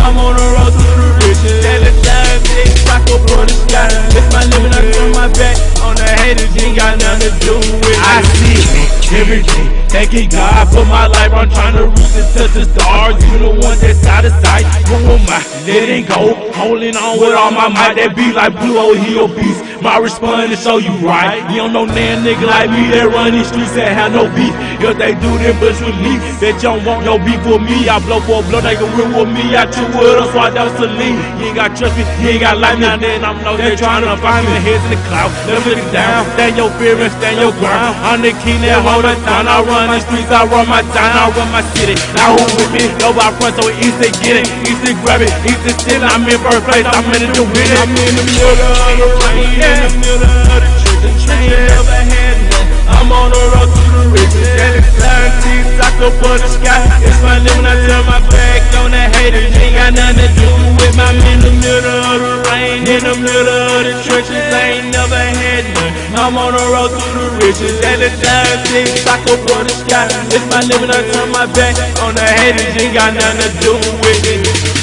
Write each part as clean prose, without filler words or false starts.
I'm on the road to the riches. Anytime big taco for the sky. It's my living, I turn my back on the haters. You ain't got nothing to do with it. I see it every day. Thanking God for my life. I'm trying to reach and touch the stars. You the one that's out of sight. Who am I? Letting go. Holding on with all my might. That beat like Blue O, he a beast. My response to show you right. You don't know nan nigga like me that run these streets that have no beef. If they do them bitch with me, that you don't want no beef with me. I blow for a blow, they can real with me. I chew with us, so I don't lean. You ain't got trust me, you ain't got like me. Now then I'm low, they trying to find me. Heads in the cloud, never look down. Stand your fear and stand your ground. I'm the king that hold it down. I run the streets, I run my town, I run my city. Now who with me? Nobody front, so easy get it, easy grab it, easy steal. I'm in first place, I'm in the win it. I'm in the middle of the rain, in the middle of the church. The train never had none. I'm on the road to the riches. Anytime taco for the sky. It's my living, I turn my back on the haters. Ain't got nothing to do with my in the middle of the rain, in the middle of the trenches. I ain't never had none. I'm on the road to the riches. Anytime taco for the sky. It's my living, I turn my back on the haters. Ain't got nothing to do with it.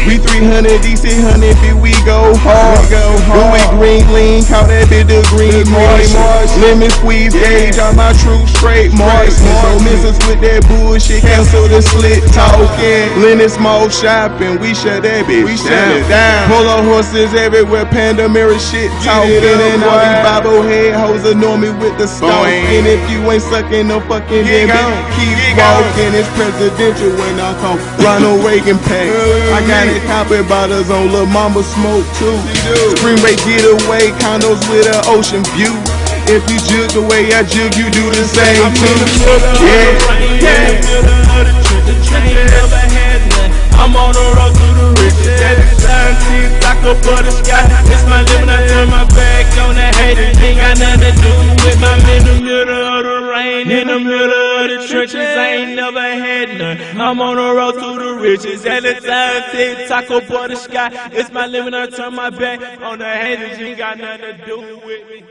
We 300, DC 100, bitch, we go hard. Louis green lean, call that bitch the green marsh. Lemon squeeze gauge on my true straight marks. So missus with that bullshit, cancel the slit talking. Lenny small shopping, we shut that bitch down. Polo horses everywhere, panda mirror shit talking. And all these bobblehead hoes annoy me with the stalking. If you ain't sucking no fucking then keep walking. It's presidential when I come Ronald Reagan pack. I got copper bottles on Lil' Mama smoke too. Spring break getaway, condos with an ocean view. If you jug the way I jug, you do the same too. I'm on the road to the riches. Anytime taco for the sky. It's my living, I turn my back on the haters. Ain't got nothing to do with my in the middle of the rain, in the middle of the trenches. I ain't never had none. I'm on the road to the riches. Anytime taco for the sky. It's my living, I turn my back on the haters. Ain't got nothing to do with me.